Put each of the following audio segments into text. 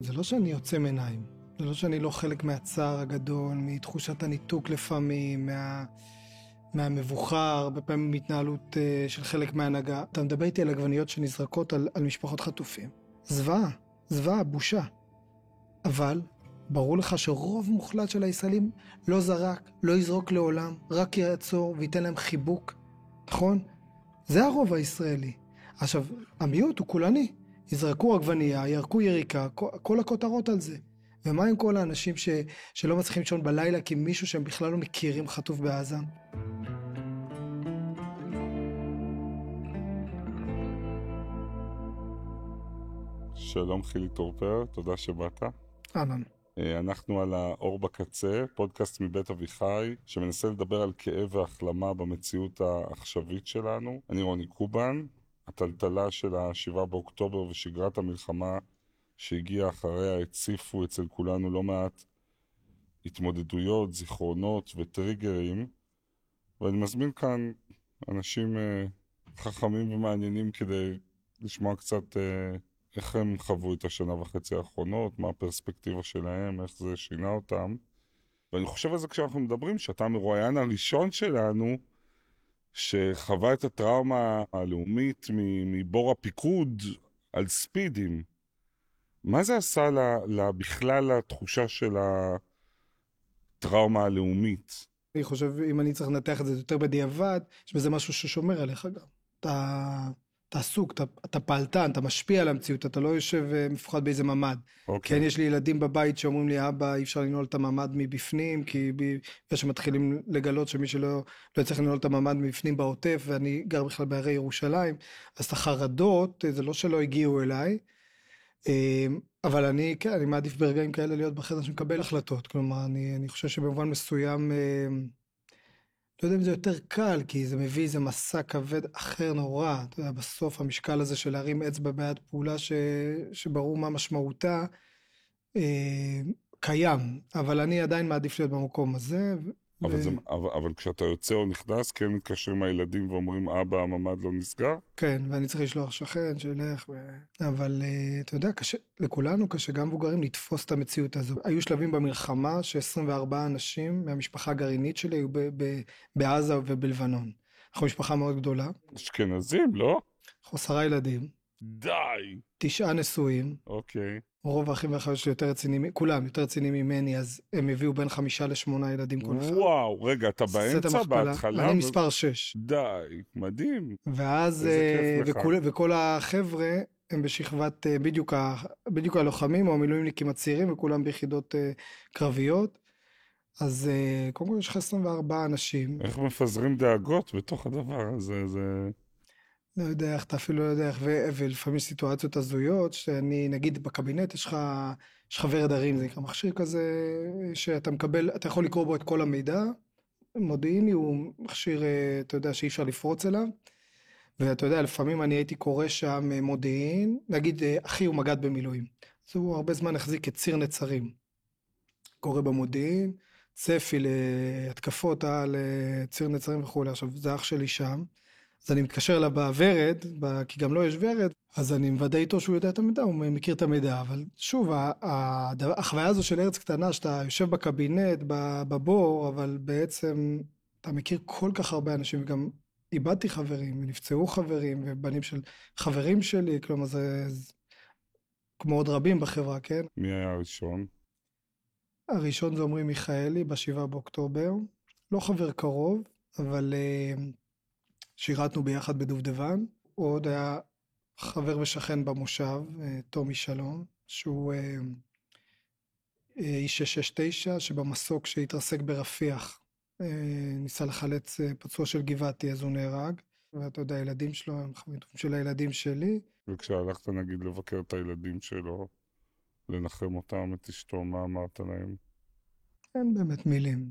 זה לא שאני יוצא מעיניים, זה לא שאני לא חלק מהצער הגדול, מתחושת הניתוק לפעמים, מהמבוכה, הרבה פעמים מהתנהלות של חלק מההנהגה. אתה מדבר איתי על עגבניות שנזרקות על משפחות חטופים. זוועה, בושה. אבל ברור לך שרוב מוחלט של הישראלים לא זרק, לא יזרוק לעולם, רק יעצור וייתן להם חיבוק, נכון? זה הרוב הישראלי. עכשיו, המיעוט הוא כולני. יזרקו עגבנייה, ירקו יריקה, כל הכותרות על זה. ומה עם כל האנשים שלא מצליחים לישון בלילה כי מישהו שהם בכלל לא מכירים חטוף בעזה? שלום חילי טורפר, תודה שבאת. אהלן. אנחנו על האור בקצה, פודקאסט מבית אביחי, שמנסה לדבר על כאב והחלמה במציאות העכשווית שלנו. אני רוני קובן, הטלטלה של ה7 באוקטובר ושגרת המלחמה שהגיעה אחריה הציפו אצל כולנו לא מעט התמודדויות, זיכרונות וטריגרים, ואני מזמין כאן אנשים חכמים ומעניינים כדי לשמוע קצת איך הם חוו את השנה וחצי האחרונות, מה הפרספקטיבה שלהם, איך זה שינה אותם. ואני חושב על זה כשאנחנו מדברים, שאתה המרואיין הראשון שלנו, שחווה את הטראומה הלאומית מבור הפיקוד על ספידים. מה זה עשה בכלל לתחושה של הטראומה הלאומית? אני חושב, אם אני צריך לנתח את זה יותר בדיעבד, יש בזה משהו ששומר עליך גם. אתה עסוק, אתה פעלתן, אתה משפיע על המציאות, אתה לא יושב מפוחד באיזה ממד. כן, יש לי ילדים בבית שאומרים לי, אבא, אי אפשר לנעול את הממד מבפנים, כי שמתחילים לגלות שמי שלא צריך לנעול את הממד מבפנים בעוטף, ואני גר בכלל בערי ירושלים, אז את החרדות, זה לא שלא הגיעו אליי, אבל אני מעדיף ברגעים כאלה להיות בחדר שמקבל החלטות, כלומר, אני חושב שבמובן מסוים, לא יודע אם זה יותר קל, כי זה מביא איזה מסע כבד אחר נורא. אתה יודע, בסוף המשקל הזה של להרים אצבע בעד פעולה שברור מה משמעותה, קיים. אבל אני עדיין מעדיף להיות במקום הזה. אבל כשאתה יוצא או נכנס, כן מתקשרים הילדים ואומרים, אבא, הממד לא נסגר? כן, ואני צריך לשלוח שכן, שילך. אבל אתה יודע, לכולנו קשה, גם מבוגרים, לתפוס את המציאות הזו. היו שלבים במלחמה ש24 אנשים מהמשפחה הגרעינית שלי היו בעזה ובלבנון. אנחנו משפחה מאוד גדולה. אשכנזים, לא? אנחנו 10 ילדים. די! 9 נשואים. אוקיי. רוב האחים והאחיות שלי יותר רציניים, כולם יותר רציניים ממני, אז הם הביאו בין 5 ל8 ילדים כל אחד. וואו, רגע, אתה באמצע, בהתחלה? אני מספר 6. די, מדהים. ואז, וכל החבר'ה הם בשכבת, בדיוק הלוחמים או המילואימניקים הצעירים, וכולם ביחידות קרביות. אז קודם כל יש לך 24 אנשים. איך מפזרים דאגות בתוך הדבר הזה? לא יודע איך, אתה אפילו לא יודע איך, ולפעמים סיטואציות הזויות, שאני, נגיד בקבינט, יש לך ורד הרים, זה נקרא מכשיר כזה, שאתה מקבל, אתה יכול לקרוא בו את כל המידע, מודיעיני, הוא מכשיר, אתה יודע, שאי אפשר לפרוץ אליו, ואתה יודע, לפעמים אני הייתי קורא שם מודיעין, נגיד, אחי הוא מג"ד במילואים, אז הוא הרבה זמן החזיק את ציר נצרים, קורא במודיעין, צפי להתקפות על ציר נצרים וכו', עכשיו זה אח שלי שם, אז אני מתקשר אליו בוורד, כי גם לא יש ורד, אז אני מוודא איתו שהוא יודע את המידע, הוא מכיר את המידע, אבל שוב, החוויה הזו של ארץ קטנה, שאתה יושב בקבינט, בבור, אבל בעצם אתה מכיר כל כך הרבה אנשים, וגם איבדתי חברים, ונפצעו חברים, ובנים של חברים שלי, כלומר זה כמו עוד רבים בחברה, כן? מי היה הראשון? הראשון זה אומרים מיכאלי, ב7 באוקטובר, לא חבר קרוב, אבל שירתנו ביחד בדובדבן, הוא עוד היה חבר ושכן במושב, תומי שלום, שהוא איש 669, שבמסוק שהתרסק ברפיח, ניסה לחלץ פצוע של גבעתי, אז הוא נהרג, ואתה יודע, הילדים שלו הם חברים של הילדים שלי. וכשהלכת נגיד לבקר את הילדים שלו, לנחם אותם, את אשתו, מה אמרת להם? אין באמת מילים,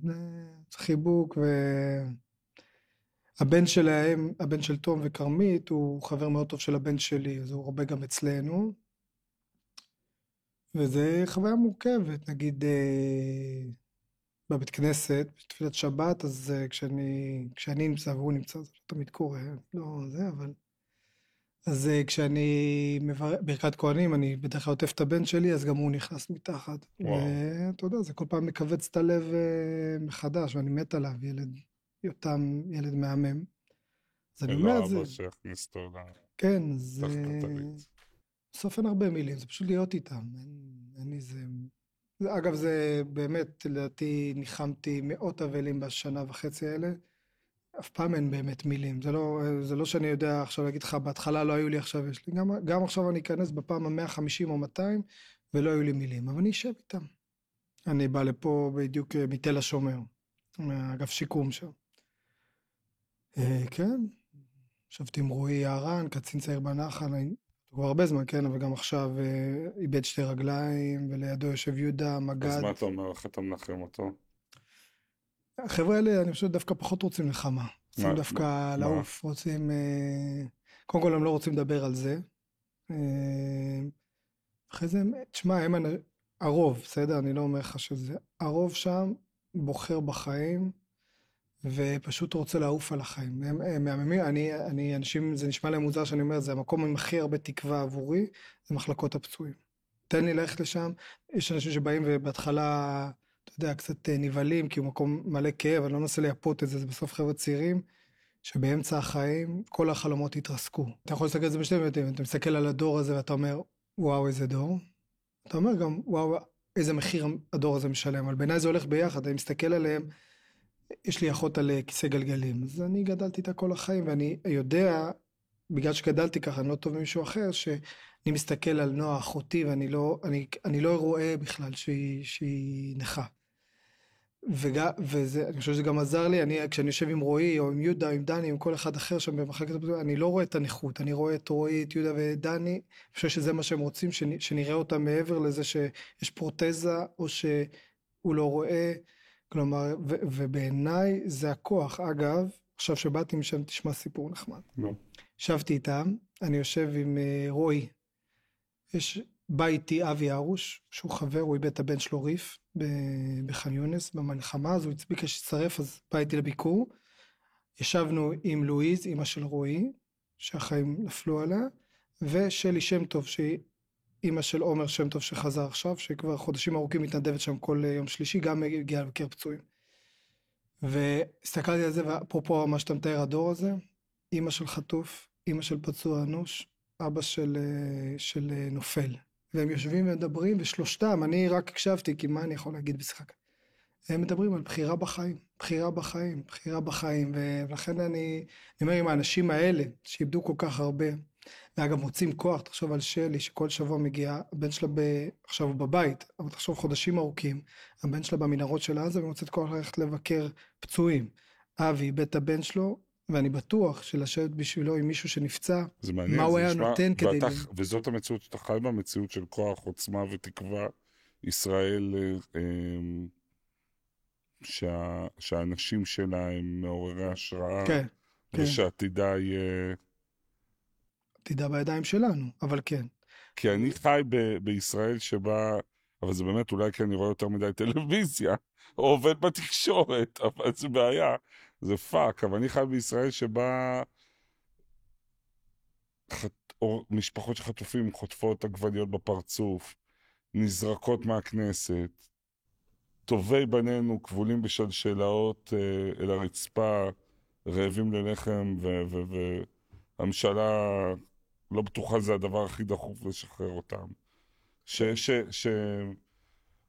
זה חיבוק הבן שלהם, הבן של תום וקרמית, הוא חבר מאוד טוב של הבן שלי, אז הוא הרבה גם אצלנו. וזה חוויה מורכבת, נגיד בבית כנסת, בתפילת שבת, אז כשאני נמצא והוא נמצא, זה לא תמיד קורה, לא זה, אבל אז כשאני ברכת כהנים, אני בדרך כלל עוטף את הבן שלי, אז גם הוא נכנס מתחת. וואו. ואתה יודע, זה כל פעם מכווץ את הלב מחדש, ואני מת עליו, יותם, ילד מהמם. אז אני אומר לא את זה, אבא שיכניס אותו כן, זה... תחת הטלית. בסוף אין הרבה מילים, זה פשוט להיות איתם. אין לי זה... אגב, זה באמת, לדעתי, ניחמתי מאות אבלים בשנה וחצי האלה. אף פעם אין באמת מילים. זה לא שאני יודע עכשיו להגיד לך, בהתחלה לא היו לי, עכשיו יש לי. גם עכשיו אני אכנס בפעם ה-150 או 200, ולא היו לי מילים. אבל אני אשב איתם. אני בא לפה בדיוק מתל השומר, מאגף שיקום שם. כן, ישבתי עם רועי יערן, קצין צעיר בנחל, כבר הרבה זמן, כן, אבל גם עכשיו איבד 2 רגליים, ולידו יושב יהודה, אז מג"ד. מה אתה אומר? איך אתה מנחם אותו? החבר'ה האלה, אני חושב, דווקא פחות רוצים נחמה. רוצים דווקא מה? לעוף, רוצים... קודם כל, הם לא רוצים לדבר על זה. אה, אחרי זה, תשמע, הרוב, בסדר? אני לא אומר לך שזה... הרוב שם בוחר בחיים, ופשוט רוצה לעוף על החיים. הם מהממים, אנשים, זה נשמע להם מוזר שאני אומר, זה המקום עם הכי הרבה תקווה עבורי, זה מחלקות הפצועים. תן לי ללכת לשם, יש אנשים שבאים ובהתחלה, אתה יודע, קצת נבהלים, כי הוא מקום מלא כאב, אני לא מנסה לייפות את זה, זה בסוף חבר'ה צעירים, שבאמצע החיים כל החלומות התרסקו. אתה יכול להסתכל על זה בשתי מילים, אתה מסתכל על הדור הזה ואתה אומר, וואו, איזה דור. אתה אומר גם, וואו, איזה מחיר הדור הזה משלם, אבל בעיניי זה הולך ביחד, אני מסתכל עליהם, יש לי אחות על כיסא גלגלים, אז אני גדלתי איתה כל החיים, ואני יודע, בגלל שגדלתי ככה, אני לא טוב ממישהו אחר, שאני מסתכל על נועה, אחותי, ואני לא רואה בכלל שהיא נכה. אני חושב שזה גם עזר לי, כשאני יושב עם רועי, או עם יהודה, או עם דני, עם כל אחד אחר שם במחלקת הפצועים, אני לא רואה את הנכות, אני רואה את רועי, את יהודה ודני, אני חושב שזה מה שהם רוצים, שנראה אותם מעבר לזה שיש פרוטזה, או שהוא לא רואה, כלומר, ובעיניי זה הכוח. אגב, עכשיו שבאתי משם, תשמע סיפור נחמד. לא. ישבתי איתם, אני יושב עם רועי, בא איתי אבי ארוש, שהוא חבר, הוא איבד את הבן שלו ריף, בח'אן יונס, במלחמה, אז הוא הצביק להצטרף, אז בא איתי לביקור. ישבנו עם לואיז, אמא של רועי, שהחיים נפלו עליה, ושלי שם טוב, שהיא אמא של עומר שם טוב שחזר עכשיו, שכבר חודשים ארוכים מתנדבת שם כל יום שלישי, גם הגיעה לבקר פצועים. והסתכלתי על זה, ואפרופו מה שאתה מתאר הדור הזה, אמא של חטוף, אמא של פצוע אנוש, אבא של נופל. והם יושבים ומדברים, ושלושתם, אני רק הקשבתי, כי מה אני יכול להגיד בשיחק? הם מדברים על בחירה בחיים, בחירה בחיים, בחירה בחיים, ולכן אני אומר עם האנשים האלה, שאיבדו כל כך הרבה, ואגב מוצאים כוח, תחשוב על שלי, שכל שבוע מגיעה, הבן שלה עכשיו הוא בבית, אבל תחשוב חודשים ארוכים, הבן שלה במנהרות של עזה, ומוצאת כוח ללכת לבקר פצועים. אבי איבד את הבן שלו, ואני בטוח שלשבת בשבילו עם מישהו שנפצע, זה מעניין, מה הוא זה היה נשמע, נותן כדי... וזאת המציאות שאתה חי בה, מציאות של כוח, עוצמה ותקווה. ישראל, שהאנשים שלה הם מעוררי השראה, כן, כן. ושעתידה יהיה... עתידה בידיים שלנו, אבל כן. כי אני חי בישראל שבה, אבל זה באמת אולי כי אני רואה יותר מדי טלוויזיה, או עובד בתקשורת, אבל זה בעיה, זה פאק, אבל אני חי בישראל שבה משפחות של חטופים חוטפות עגבניות בפרצוף, נזרקות מהכנסת, טובי בנינו כבולים בשלשלאות אל הרצפה, רעבים ללחם, והממשלה לא בטוחה זה הדבר הכי דחוף לשחרר אותם.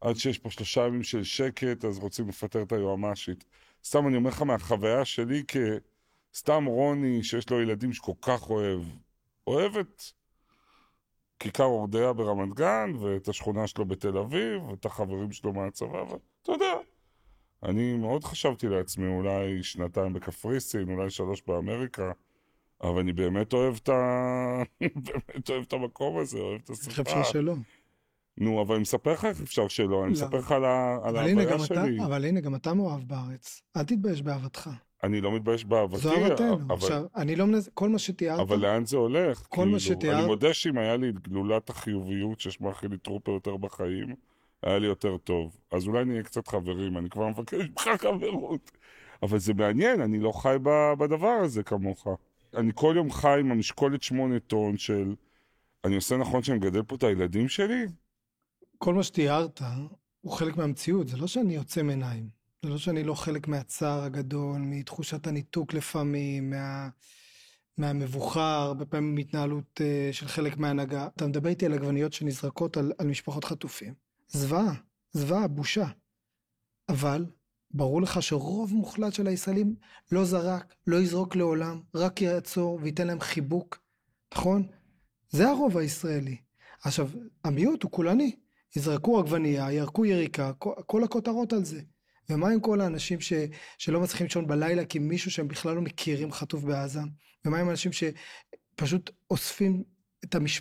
עד שיש פה 3 ימים של שקט, אז רוצים לפטר את היועמ"שית. סתם אני אומר לך מהחוויה שלי, סתם רוני, שיש לו ילדים שכל כך אוהב את כיכר אורדיה ברמת גן, ואת השכונה שלו בתל אביב, ואת החברים שלו מהצבא, ואתה יודע, אני מאוד חשבתי לעצמי, אולי 2 בקפריסין, אולי 3 באמריקה, אבל אני באמת אוהב באמת אוהב את המקום הזה, אוהב את השפה. איך אפשר שלא? נו, אבל אני מספר לך איך אפשר שלא, אני מספר לך על ההוויה שלי. אבל הנה, גם אתה מאוהב בארץ. אל תתבייש באהבתך. אני לא מתבייש באהבתי, זו אהבתנו. עכשיו, אני לא מנסה, כל מה שתיארת... אבל לאן זה הולך? כל מה שתיארת... אני מודה שאם היה לי את גלולת החיוביות ששמה חילי טרופר יותר בחיים, היה לי יותר טוב. אז אולי נהיה קצת חברים, אני כבר מבקש ממך חברות. אבל זה מעניין, אני לא חי בדבר הזה כמוך. אני כל יום חי עם המשקולת 8 טון של, אני עושה נכון שאני מגדל פה את הילדים שלי? כל מה שתיארת הוא חלק מהמציאות, זה לא שאני יוצא מעיניים, זה לא שאני לא חלק מהצער הגדול, מתחושת הניתוק לפעמים, מהמבוכה, הרבה פעמים מהתנהלות של חלק מההנהגה. אתה מדבר איתי על עגבניות שנזרקות על משפחות חטופים. זוועה, זוועה, בושה. אבל ברור לך שרוב מוחלט של הישראלים לא זרק, לא יזרוק לעולם, רק יעצור וייתן להם חיבוק, נכון? זה הרוב הישראלי. עכשיו, המיעוט הוא כולני. יזרקו עגבנייה, ירקו יריקה, כל הכותרות על זה. ומה עם כל האנשים שלא מצליחים לישון בלילה כי מישהו שהם בכלל לא מכירים חטוף בעזה? ומה עם אנשים שפשוט אוספים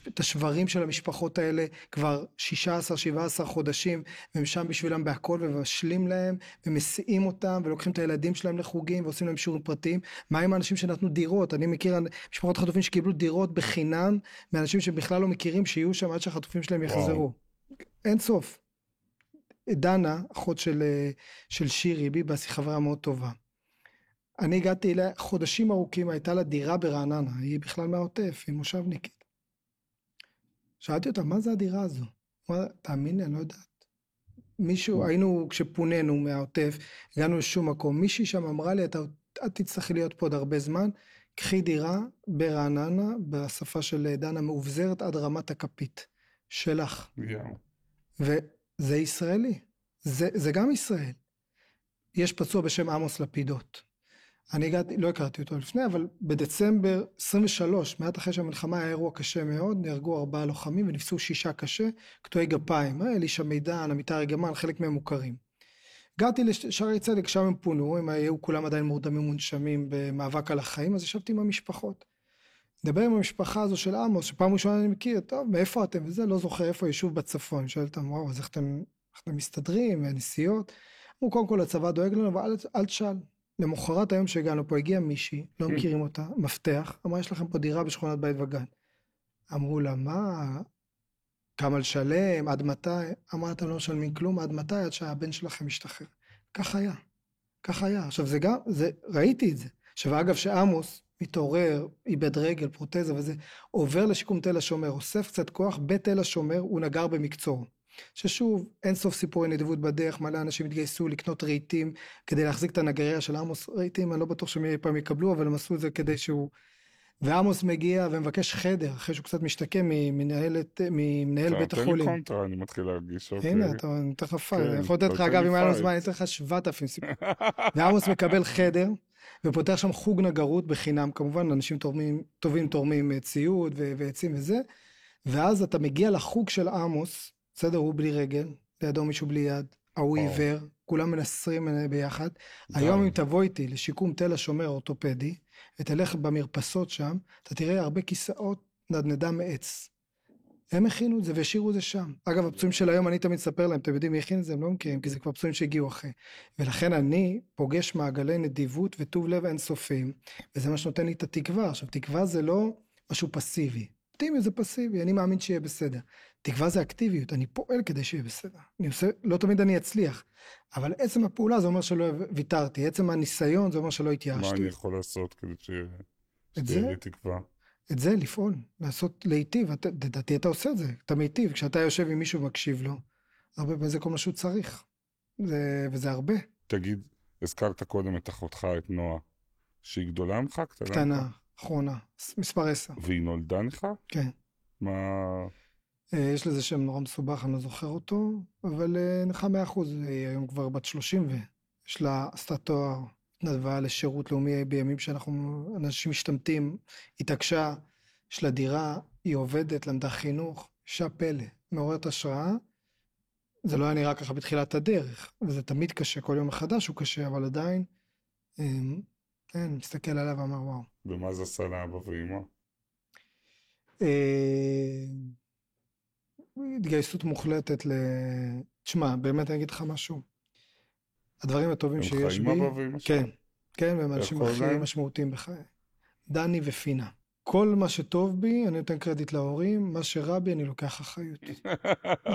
את השברים של המשפחות האלה כבר 16-17 חודשים, והם שם בשבילם בהכל ומבשלים להם, ומסיעים אותם, ולוקחים את הילדים שלהם לחוגים, ועושים להם שיעורים פרטיים? מה עם האנשים שנתנו דירות? אני מכיר משפחות חטופים שקיבלו דירות בחינם, מאנשים שבכלל לא מכירים שיהיו שם עד שהחטופים שלהם יחזרו. אין סוף. דנה, אחות של שירי ביבס, היא חברה מאוד טובה. אני הגעתי אליה חודשים ארוכים, הייתה לה דירה ברעננה, היא בכלל מהעוטף, היא מושבניקית. שאלתי אותה, מה זה הדירה הזו? תאמין לי, אני לא יודעת. מישהו, היינו, כשפוננו מהעוטף, הגענו לשום מקום, מישהי שם אמרה לי, את תצטרכי להיות פה עוד הרבה זמן, קחי דירה ברעננה, בשפה של דנה, מאובזרת עד רמת הכפית, שלך. וזה ישראלי, זה גם ישראל. יש פצוע בשם עמוס לפידות. אני הגעתי, לא הכרתי אותו לפני, אבל בדצמבר 23, מעט אחרי שהמלחמה היה אירוע קשה מאוד, נהרגו 4 לוחמים ונפצעו 6 קשה, קטועי גפיים, אלישע מידן, עמיתי רגמן, חלק מהם מוכרים. הגעתי לשערי צדק, שם הם פונו, הם היו כולם עדיין מורדמים ומונשמים במאבק על החיים, אז ישבתי עם המשפחות. נדבר עם המשפחה הזו של עמוס, שפעם ראשונה אני מכיר, טוב, מאיפה אתם? וזה לא זוכר איפה יישוב בצפון. שואל אותם, וואו, אז איך אתם מסתדרים, נסיעות? אמרו, קודם כל הצבא דואג לנו, אבל אל תשאל. למחרת היום שהגענו פה, הגיעה מישהי, לא מכירים אותה, מפתח, אמרה, יש לכם פה דירה בשכונת בית וגן. אמרו לה, מה? כמה לשלם, עד מתי? אמרה, אתם לא משלמים כלום, עד מתי? עד שהבן שלכם משתחרר. כך היה, כך היה. עכשיו ראיתי את זה. עכשיו אגב שעמוס מתעורר, איבד רגל, פרוטזה וזה, עובר לשיקום תל השומר, אוסף קצת כוח, בתל השומר הוא נגר במקצור. ששוב, אין סוף סיפורי נדיבות בדרך, מלא אנשים התגייסו לקנות רהיטים, כדי להחזיק את הנגריה של עמוס. רהיטים, אני לא בטוח שהם פעם יקבלו, אבל הם עשו את זה כדי שהוא... ועמוס מגיע ומבקש חדר, אחרי שהוא קצת משתקם ממנהל בית החולים. תן לי קונטרה, אני מתחיל להרגיש. הנה, אתה תכף, אני יכול לתת לך, אגב, אם היה לנו זמן, אני אתן לך 7,000 סיפור. ועמוס מקבל חדר, ופותח שם חוג נגרות בחינם, כמובן, אנשים טובים תורמים ציוד ועצים וזה, ואז אתה מגיע לחוג של עמוס, בסדר, הוא בלי רגל, לידו מישהו בלי יד, ההוא עיוור, כולם מנסרים ביחד. היום אם תבוא איתי לשיקום תל השומר אורתופדי, ותלך במרפסות שם, אתה תראה הרבה כיסאות נדנדה מעץ. הם הכינו את זה והשאירו את זה שם. אגב, הפצועים של היום, אני תמיד אספר להם, אתם יודעים מי הכין את זה, הם לא מכירים, כי זה כבר פצועים שהגיעו אחרי. ולכן אני פוגש מעגלי נדיבות וטוב לב אינסופיים, וזה מה שנותן לי את התקווה. עכשיו, תקווה זה לא משהו פסיבי. אופטימי זה פסיבי, אני מאמין שיהיה בסדר. תקווה זה אקטיביות, אני פועל כדי שיהיה בסדר. לא תמיד אני אצליח, אבל עצם הפעולה זה אומר שלא ויתרתי, עצם הניסיון זה אומר שלא התייאשתי. מה אני יכול לעשות כדי שתהיה לי תקווה? את זה לפעול, לעשות להיטיב, לדעתי אתה עושה את זה, אתה מיטיב, כשאתה יושב עם מישהו ומקשיב לו, הרבה פעמים זה כל מה שהוא צריך, וזה הרבה. תגיד, הזכרת קודם את אחותך, את נועה, שהיא גדולה ממך? קטנה, אחרונה, מספר 10. והיא נולדה לך? כן. מה... יש לזה שם נורא מסובך, אני לא זוכר אותו, אבל נחה 100%, היא היום כבר בת 30 ויש לה עשתה תואר, התנדבה לשירות לאומי בימים שאנחנו אנשים משתמטים, התעקשה, יש לה דירה, היא עובדת, למדה חינוך, אישה פלא, מעוררת השראה, זה לא היה נראה ככה בתחילת הדרך, וזה תמיד קשה, כל יום מחדש הוא קשה, אבל עדיין, מסתכל עליו ואמר וואו. ומה זה עשה לאבא ואמא? התגייסות מוחלטת תשמע, באמת אני אגיד לך משהו. הדברים הטובים שיש בי... הם חיים אבא ואמא שלך? כן, כן, והם אנשים הכי משמעותיים בחיי. דני ופינה. כל מה שטוב בי, אני נותן קרדיט להורים, מה שרע בי, אני לוקח אחריות.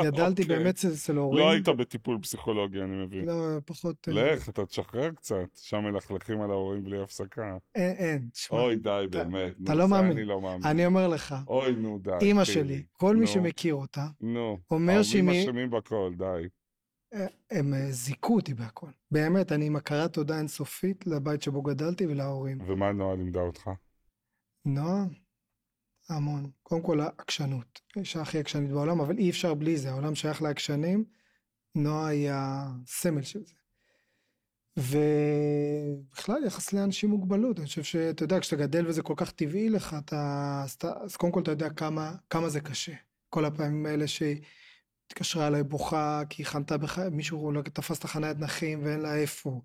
גדלתי אוקיי. באמת אצל לא הורים, היית בטיפול פסיכולוגי, אני מבין. לא, פחות, לך, אתה תשחרר קצת, שם מלכלכים על ההורים בלי הפסקה. אין, תשמע, אוי, די, באמת, אתה נו, לא זה מאמין. אני לא מאמין. אני אומר לך, אוי, נו, די, אמא חילי. שלי, כל מי נו, שמכיר אותה, נו, אומר שהיא ההורים אשמים בכל, די. הם זיכו אותי בהכל. באמת, אני עם הכרת תודה אינסופית לבית שבו גדלתי ולהורים. ומה נועה לימדה אותך? נועה, המון. קודם כל, העקשנות. האישה הכי עקשנית בעולם, אבל אי אפשר בלי זה. העולם שייך לעקשנים, נועה היא הסמל של זה. ובכלל, יחס לאנשים עם מוגבלות. אני חושב שאתה יודע, כשאתה גדל וזה כל כך טבעי לך, אז קודם כל אתה יודע כמה זה קשה. כל הפעמים האלה התקשרה אליי בוכה, כי היא חנתה מישהו לא תפס את החניית נכים ואין לה איפה,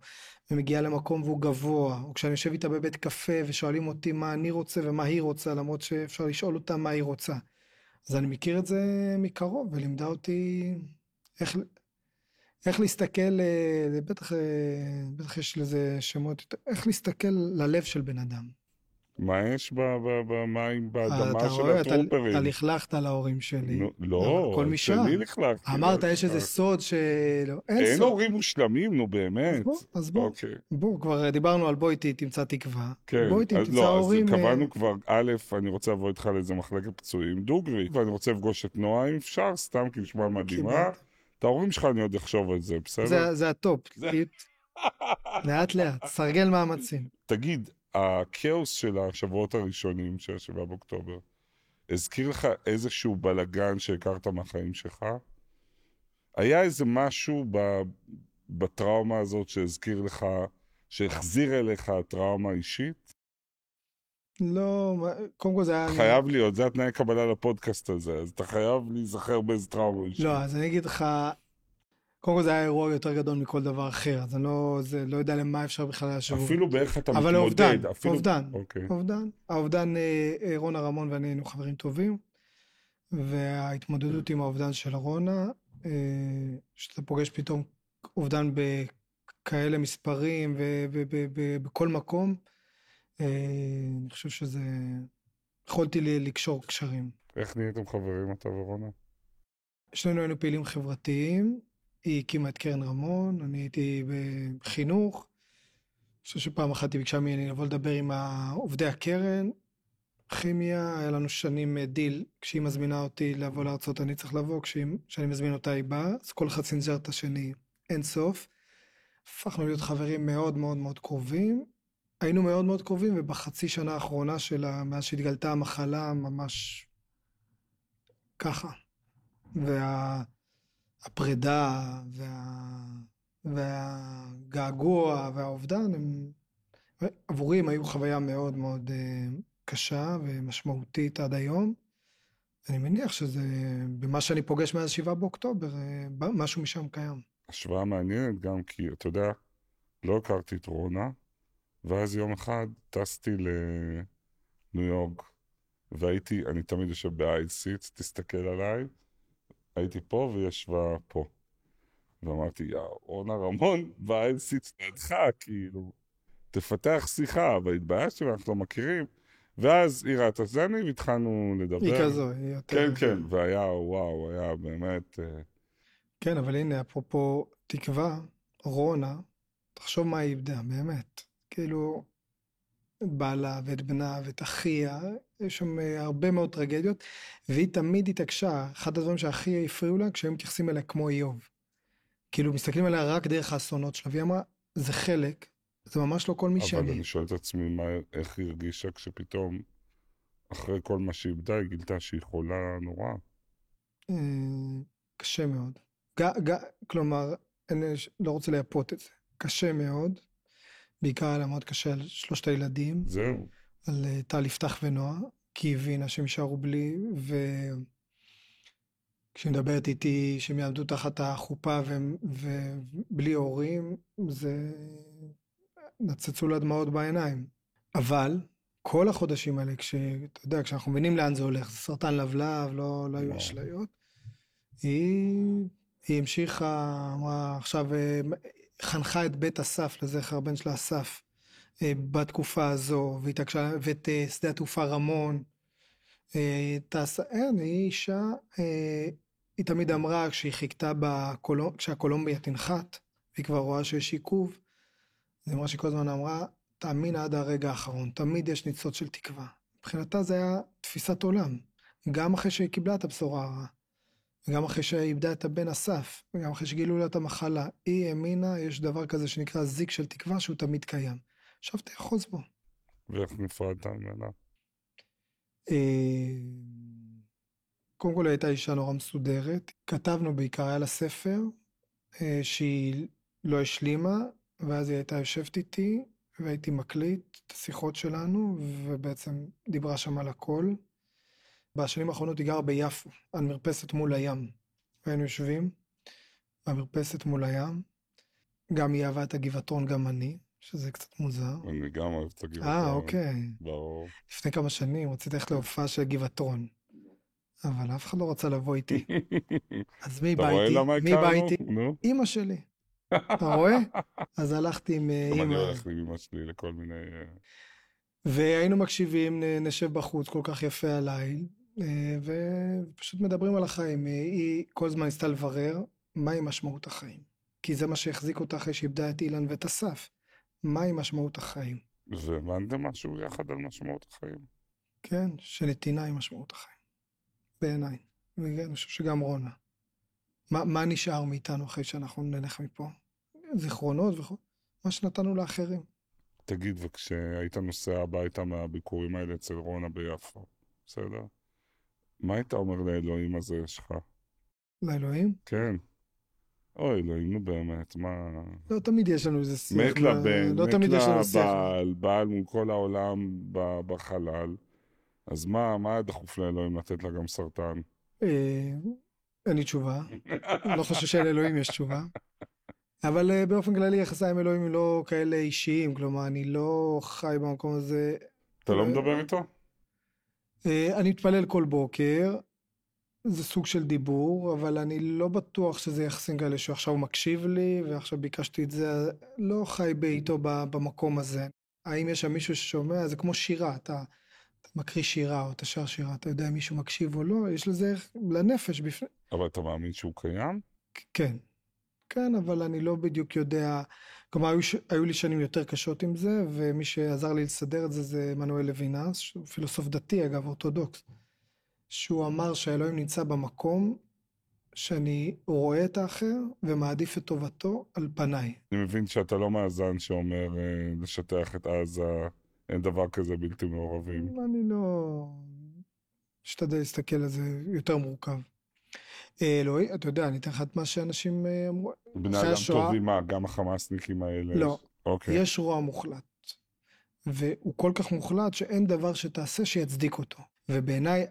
ומגיעה למקום והוא גבוה, או כשאני יושב איתה בבית קפה ושואלים אותי מה אני רוצה ומה היא רוצה, למרות שאפשר לשאול אותה מה היא רוצה. אז אני מכיר את זה מקרוב, ולימדה אותי איך להסתכל, בטח יש לזה שמות, איך להסתכל ללב של בן אדם. מה יש במים, אתה באדמה של רואה, אתה הטרופרים? לכלכת להורים שלי, נו, אבל לא, הכל משם. שלי לכלכתי. אמרת, לא יש איזה לכלכתי. סוד שלא, אין אין סוד. הורים מושלמים, נו באמת. אז בוא, אוקיי. כבר דיברנו על בואי תמצא תקווה. כן, בואי אז תמצא לא, אז הורים. קבענו כבר, א', אני רוצה לבוא איתך לאיזה מחלקת פצועים, דוגרי, ואני רוצה לפגוש את נועה אם אפשר, סתם כי נשמע מדהימה. קיבלת. את ההורים שלך אני עוד אחשוב על זה, בסדר? זה הטופ. לאט לאט, סרגל מאמצים. תגיד, הכאוס של השבועות הראשונים של 7 באוקטובר, הזכיר לך איזשהו בלגן שהכרת מהחיים שלך? היה איזה משהו בטראומה הזאת שהזכיר לך, שהחזיר אליך טראומה אישית? לא, קודם כל זה היה... חייב להיות, זה התנאי קבלה לפודקאסט הזה, אז אתה חייב להיזכר באיזה טראומה אישית. לא, אז אני אגיד לך, קודם כל זה היה אירוע יותר גדול מכל דבר אחר, אז אני לא יודע למה אפשר בכלל להשוות. אפילו באיך אתה אבל מתמודד. האובדן. האובדן, רונה רמון ואני היינו חברים טובים, וההתמודדות עם האובדן של רונה, שאתה פוגש פתאום אובדן בכאלה מספרים ובכל מקום, אני חושב שזה... יכולתי לקשור קשרים. איך נהייתם חברים אתה ורונה? שנינו היינו פעילים חברתיים, היא הקימה את קרן רמון, אני הייתי בחינוך, אני חושב שפעם אחת היא ביקשה ממני לבוא לדבר עם עובדי הקרן, כימיה, היה לנו שנים דיל, כשהיא מזמינה אותי לבוא לארצות אני צריך לבוא, כשאני מזמין אותה היא באה, אז כל אחד סינג'ר את השני אין סוף, הפכנו להיות חברים מאוד מאוד מאוד קרובים, היינו מאוד מאוד קרובים, ובחצי שנה האחרונה שלה, מאז שהתגלתה המחלה, ממש ככה. והפרידה, והגעגוע, והאובדן, עבורי הם היו חוויה מאוד מאוד קשה ומשמעותית עד היום. אני מניח שזה, במה שאני פוגש מאז 7 באוקטובר, משהו משם קיים. השוואה מעניינת גם כי, אתה יודע, לא הכרתי את רונה, ואז יום אחד טסתי לניו יורק, והייתי, אני תמיד יושב באייל סיט, תסתכל עליי, הייתי פה והיא ישבה פה. ואמרתי, רונה רמון באייל סיט לידך, כאילו, תפתח שיחה, והתביישתי ואנחנו לא מכירים. ואז היא ראתה זני והתחלנו לדבר. היא כזו, היא יותר... כן, כן, והיה, וואו, היה באמת... כן, אבל הנה, אפרופו תקווה, רונה, תחשוב מה היא איבדה, באמת. כאילו, את בעלה ואת בנה ואת אחיה, יש שם הרבה מאוד טרגדיות, והיא תמיד התעקשה, אחד הדברים שהכי הפריעו לה, כשהם מתייחסים אליה כמו איוב. כאילו, מסתכלים עליה רק דרך האסונות שלה, והיא אמרה, זה חלק, זה ממש לא כל מי שאני. אבל אני שואל את עצמי, איך היא הרגישה כשפתאום, אחרי כל מה שהיא איבדה, היא גילתה שהיא חולה נורא. קשה מאוד. כלומר, אני לא רוצה להפות את זה. קשה מאוד. בעיקר היה מאוד קשה על 3 הילדים. זהו. על טל יפתח ונועה, כי היא הבינה שהם יישארו בלי, וכשהיא מדברת איתי שהם יעמדו תחת החופה ובלי הורים, זה נצצו לה דמעות בעיניים. אבל כל החודשים האלה, אתה יודע, כשאנחנו מבינים לאן זה הולך, זה סרטן לבלב, לא היו אשליות, היא המשיכה, אמרה, עכשיו חנכה את בית אסף לזכר הבן שלה אסף, בתקופה הזו, ואת שדה התעופה רמון. היא אישה, היא תמיד אמרה, כשהיא חיכתה כשהקולומביה תנחת, והיא כבר רואה שיש עיכוב, זה אמרה שכל הזמן אמרה, תאמין עד הרגע האחרון, תמיד יש ניצוץ של תקווה. מבחינתה זה היה תפיסת עולם, גם אחרי שהיא קיבלה את הבשורה הרעה, וגם אחרי שהיא איבדה את הבן אסף, וגם אחרי שגילו לה את המחלה, היא האמינה, יש דבר כזה שנקרא זיק של תקווה, שהוא תמיד קיים. עכשיו תאחוז בו. ואיך נפרדת ממנה? קודם כל הייתה אישה נורא מסודרת, כתבנו בעיקר, היה לה ספר שהיא לא השלימה, ואז היא הייתה יושבת איתי, והייתי מקליט את השיחות שלנו, ובעצם דיברה שם על הכל. בשנים האחרונות היא גרה ביפו, על מרפסת מול הים, והיינו יושבים במרפסת מול הים, גם היא אהבה את הגבעתרון, גם אני, שזה קצת מוזר. אני גם אוהב את הגבעתרון. אוקיי. ברור. לפני כמה שנים רציתי ללכת להופעה של גבעתרון, אבל אף אחד לא רצה לבוא איתי. אז מי בא איתי? אתה רואה למה הכרנו? אמא שלי. אתה רואה? אז הלכתי עם גם אמא. אני הולך עם אמא שלי לכל מיני... והיינו מקשיבים, נשב בחוץ, כל כך יפה הליל, ופשוט מדברים על החיים. היא כל הזמן ניסתה לברר מהי משמעות החיים. כי זה מה שהחזיק אותה אחרי שאיבדה את אילן ואת אסף. מהי משמעות החיים? והבנתם משהו יחד על משמעות החיים? כן, שנתינה היא משמעות החיים. בעיניי. ואני חושב שגם רונה. מה נשאר מאיתנו אחרי שאנחנו נלך מפה? זיכרונות מה שנתנו לאחרים. תגיד, וכשהיית נוסע הביתה מהביקורים האלה אצל רונה ביפו, בסדר? מה היית אומר לאלוהים הזה שלך? לאלוהים? כן. אוי, אלוהים, נו באמת, מה... לא תמיד יש לנו איזה שיח. מת לבן, לא מת תמיד יש לנו שיח. בעל מול כל העולם בחלל. אז מה הדחוף לאלוהים לתת לה גם סרטן? אין לי תשובה. לא חושב שלאלוהים יש תשובה. אבל באופן כללי יחסי עם אלוהים הם לא כאלה אישיים, כלומר אני לא חי במקום הזה. אתה לא מדבר איתו? אני מתפלל כל בוקר, זה סוג של דיבור, אבל אני לא בטוח שזה יחסים כאלה שעכשיו הוא מקשיב לי, ועכשיו ביקשתי את זה, לא חי איתו במקום הזה. האם יש שם מישהו ששומע? זה כמו שירה, אתה מקריא שירה או אתה שר שירה, אתה יודע אם מישהו מקשיב או לא, יש לזה לנפש בפני. אבל אתה מאמין שהוא קיים? כן. כן, אבל אני לא בדיוק יודע, כלומר היו לי שנים יותר קשות עם זה, ומי שעזר לי לסדר את זה זה מנואל לוינס, שהוא פילוסוף דתי אגב, אורתודוקס, שהוא אמר שהאלוהים נמצא במקום שאני רואה את האחר ומעדיף את טובתו על פניי. אני מבין שאתה לא מאזן שאומר לשטח את עזה, אין דבר כזה בלתי מעורבים. אני לא משתדל להסתכל על זה יותר מורכב. אלוהי, אתה יודע, אני אתן לך את מה שאנשים אמרו. בני אדם טובים מה? גם החמאסניקים האלה? לא. אוקיי. יש רוע מוחלט. והוא כל כך מוחלט שאין דבר שתעשה שיצדיק אותו. ובעיניי,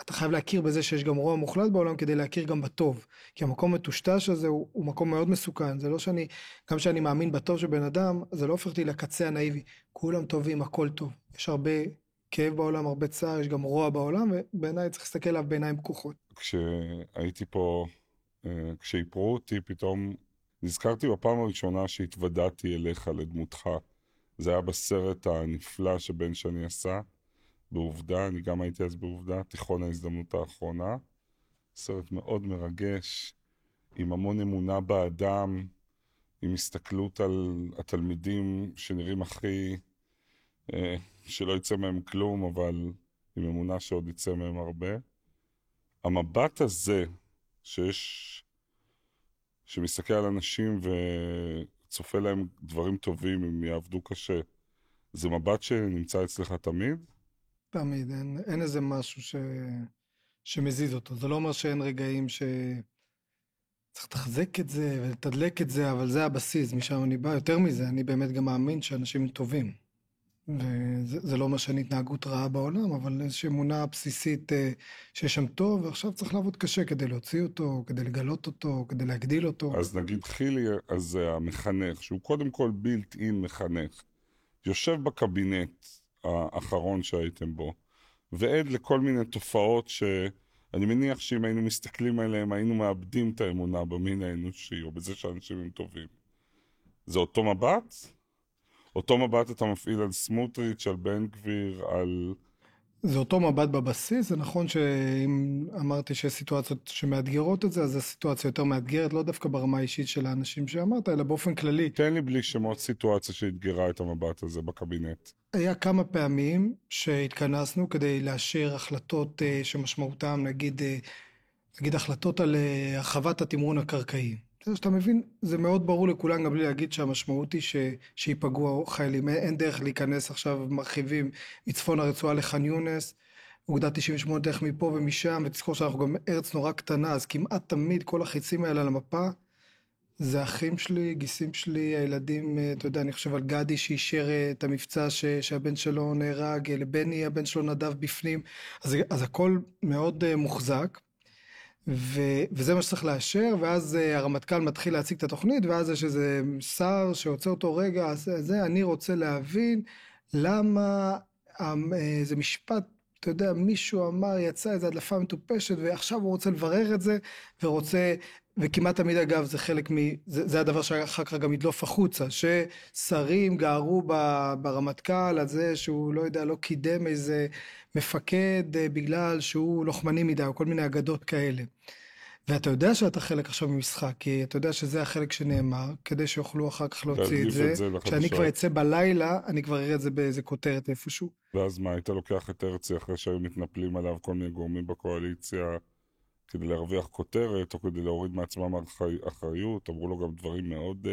אתה חייב להכיר בזה שיש גם רוע מוחלט בעולם כדי להכיר גם בטוב. כי המקום מטושטש הזה הוא מקום מאוד מסוכן. זה לא שאני, גם שאני מאמין בטוב של בן אדם, זה לא הופך אותי לקצה הנאיבי. כולם טובים, הכל טוב. יש הרבה כאב בעולם, הרבה צער, יש גם רוע בעולם, ובעיניי צריך להסתכל עליו בעיניים פקוחות. כשהייתי פה, כשהיפרו אותי, פתאום נזכרתי בפעם הראשונה שהתוודעתי אליך, לדמותך. זה היה בסרט הנפלא שבן שני עשה, בעובדה, אני גם הייתי אז בעובדה, תיכון ההזדמנות האחרונה. סרט מאוד מרגש, עם המון אמונה באדם, עם הסתכלות על התלמידים שנראים הכי, שלא יצא מהם כלום, אבל עם אמונה שעוד יצא מהם הרבה. המבט הזה, שמסתכל על אנשים וצופה להם דברים טובים, אם יעבדו קשה, זה מבט שנמצא אצלך תמיד? תמיד, אין איזה משהו שמזיז אותו. זה לא אומר שאין רגעים שצריך לתחזק את זה ולתדלק את זה, אבל זה הבסיס, משם אני בא. יותר מזה, אני באמת גם מאמין שאנשים טובים. וזה לא אומר שאין התנהגות רעה בעולם, אבל איזושהי אמונה בסיסית שיש שם טוב, ועכשיו צריך לעבוד קשה כדי להוציא אותו, כדי לגלות אותו, כדי להגדיל אותו. אז נגיד חילי, אז המחנך, שהוא קודם כל בילט אין מחנך, יושב בקבינט האחרון שהייתם בו, ועד לכל מיני תופעות שאני מניח שאם היינו מסתכלים עליהם, היינו מאבדים את האמונה במין האנושי, או בזה שאנשים הם טובים. זה אותו מבט? אותו מבט אתה מפעיל על סמוטריץ', על בן גביר, על... זה אותו מבט בבסיס, זה נכון שאם אמרתי שיש סיטואציות שמאתגרות את זה, אז זו סיטואציה יותר מאתגרת, לא דווקא ברמה האישית של האנשים שאמרת, אלא באופן כללי. תן לי בלי שמות סיטואציה שהתגרה את המבט הזה בקבינט. היה כמה פעמים שהתכנסנו כדי לאשר החלטות שמשמעותם, נגיד החלטות על הרחבת התמרון הקרקעי. שאתה מבין, זה מאוד ברור לכולם, גם בלי להגיד שהמשמעות היא שיפגעו חיילים. אין דרך להיכנס עכשיו, מרחיבים מצפון הרצועה לח'אן יונס, אוגדה 98 דרך מפה ומשם, ותזכור שאנחנו גם ארץ נורא קטנה, אז כמעט תמיד כל החיצים האלה על המפה, זה אחים שלי, גיסים שלי, הילדים, אתה יודע, אני חושב על גדי שאישר את המבצע שהבן שלו נהרג, לבני הבן שלו נדב בפנים, אז הכל מאוד מוחזק. וזה מה שצריך לאשר, ואז הרמטכ"ל מתחיל להציג את התוכנית, ואז יש איזה שר שיוצא אותו רגע, זה אני רוצה להבין למה זה משפט, אתה יודע, מישהו אמר, יצא איזו הדלפה מטופשת, ועכשיו הוא רוצה לברר את זה, וכמעט תמיד אגב זה חלק זה הדבר שאחר כך גם ידלוף החוצה, ששרים גערו ברמטכ"ל על זה שהוא לא יודע, לא קידם איזה מפקד בגלל שהוא לוחמני מדי, או כל מיני אגדות כאלה. ואתה יודע שאתה חלק עכשיו ממשחק, כי אתה יודע שזה החלק שנאמר, כדי שיוכלו אחר כך להוציא את זה. כשאני כבר אצא בלילה, אני כבר אראה את זה באיזה כותרת איפשהו. ואז מה, היית לוקח את הרצי אחרי שהיו מתנפלים עליו כל מיני גורמים בקואליציה, כדי להרוויח כותרת, או כדי להוריד מעצמם אחריות, אמרו לו גם דברים מאוד,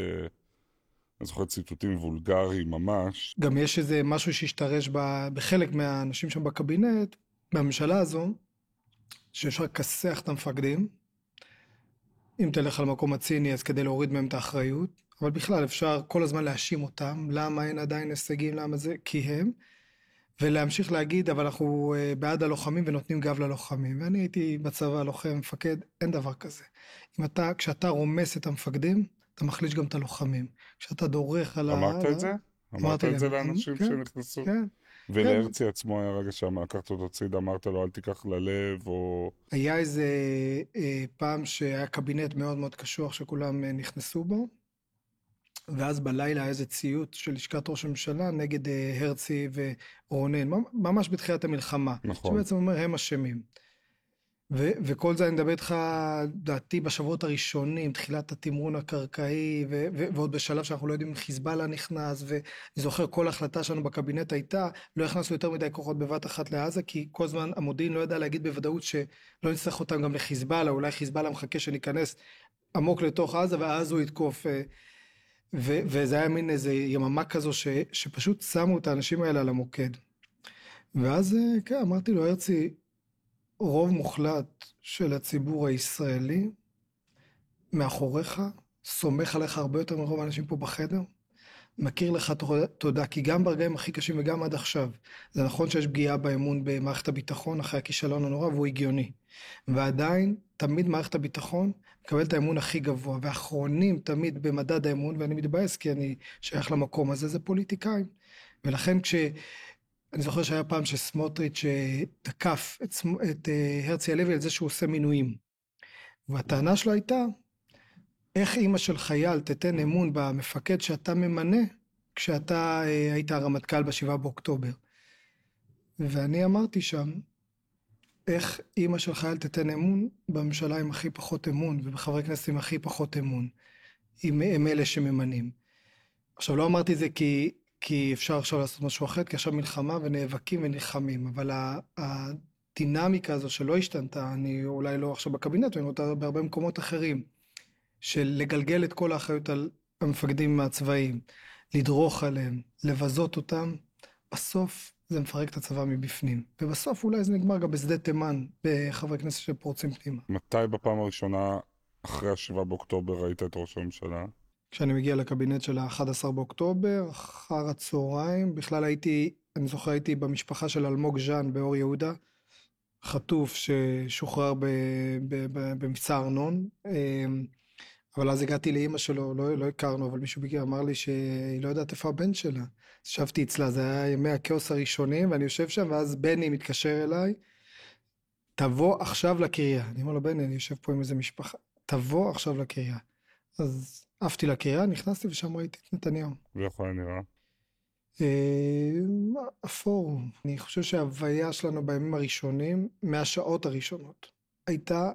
אני זוכר ציטוטים וולגריים ממש. גם יש איזה משהו שהשתרש בחלק מהאנשים שם בקבינט, בממשלה הזו, שאפשר לכסח את המפקדים, אם תלך על מקום הציני, אז כדי להוריד מהם את האחריות, אבל בכלל אפשר כל הזמן להאשים אותם, למה אין עדיין הישגים, למה זה, כי הם, ולהמשיך להגיד, אבל אנחנו בעד הלוחמים ונותנים גב ללוחמים. ואני הייתי בצבא לוחם, מפקד, אין דבר כזה. כשאתה רומס את המפקדים, אתה מחליש גם את הלוחמים. כשאתה דורך על אמרת את זה? אמרת את זה לאנשים שנכנסו? כן. ולהרצי עצמו היה רגע לקחת אותו צידה, אמרת לו אל תיקח ללב, או... היה איזה פעם שהיה קבינט מאוד מאוד קשוח שכולם נכנסו בו, ואז בלילה היה איזה ציות של לשכת ראש הממשלה נגד הרצי ורונן, ממש בתחילת המלחמה. נכון. שבעצם אומר הם אשמים. וכל זה אני מדבר איתך, דעתי בשבועות הראשונים, תחילת התמרון הקרקעי, ועוד בשלב שאנחנו לא יודעים אם חיזבאללה נכנס, ואני זוכר כל החלטה שלנו בקבינט הייתה, לא הכנסנו יותר מדי כוחות בבת אחת לעזה, כי כל זמן המודיעין לא ידע להגיד בוודאות שלא נצטרך אותם גם לחיזבאללה, אולי חיזבאללה מחכה שניכנס עמוק לתוך עזה, ואז הוא יתקוף, וזה היה מין איזה יממה כזו, שפשוט שמו את האנשים האלה על המוקד. ואז, כן, אמרתי לו, הרצי, רוב מוחלט של הציבור הישראלי מאחוריך, סומך עליך הרבה יותר מרוב האנשים פה בחדר, מכיר לך תודה, כי גם ברגעים הכי קשים וגם עד עכשיו, זה נכון שיש פגיעה באמון במערכת הביטחון אחרי הכישלון הנורא והוא הגיוני, ועדיין תמיד מערכת הביטחון מקבל את האמון הכי גבוה, ואחרונים תמיד במדד האמון, ואני מתבאס כי אני שייך למקום הזה, זה פוליטיקאים, ולכן אני זוכר שהיה פעם שסמוטריץ' תקף את הרצי הלוי על זה שהוא עושה מינויים. והטענה שלו הייתה, איך אמא של חייל תתן אמון במפקד שאתה ממנה, כשאתה היית הרמטכ"ל ב7 באוקטובר. ואני אמרתי שם, איך אמא של חייל תתן אמון בממשלה עם הכי פחות אמון, ובחברי כנסת עם הכי פחות אמון, עם אלה שממנים. עכשיו לא אמרתי זה כי אפשר עכשיו לעשות משהו אחר, כי עכשיו מלחמה ונאבקים ונלחמים, אבל הדינמיקה הזו שלא השתנתה, אני אולי לא עכשיו בקבינט, אני רואה בהרבה מקומות אחרים, של לגלגל את כל האחריות על המפקדים הצבאיים, לדרוך עליהם, לבזות אותם, בסוף זה מפרק את הצבא מבפנים, ובסוף אולי זה נגמר גם בשדה תימן, בחברי כנסת שפורצים פנימה. מתי בפעם הראשונה, אחרי 7 באוקטובר, ראית את ראש הממשלה? כשאני מגיע לקבינט של ה-11 באוקטובר, אחר הצהריים, בכלל אני זוכר הייתי במשפחה של אלמוג ז'אן באור יהודה, חטוף ששוחרר במבצע ארנון, אבל אז הגעתי לאמא שלו, לא הכרנו, אבל מישהו בגיע אמר לי שהיא לא יודעת איפה הבן שלה. ישבתי אצלה, זה היה ימי הכאוס הראשונים, ואני יושב שם, ואז בני מתקשר אליי, תבוא עכשיו לקריה. אני אומר לו, בני, אני יושב פה עם איזה משפחה, תבוא עכשיו לקריה. אז עפתי לקריה, נכנסתי ושם ראיתי את נתניהו. ואיך היה נראה? אפור. אני חושב שההוויה שלנו בימים הראשונים, מהשעות הראשונות, הייתה,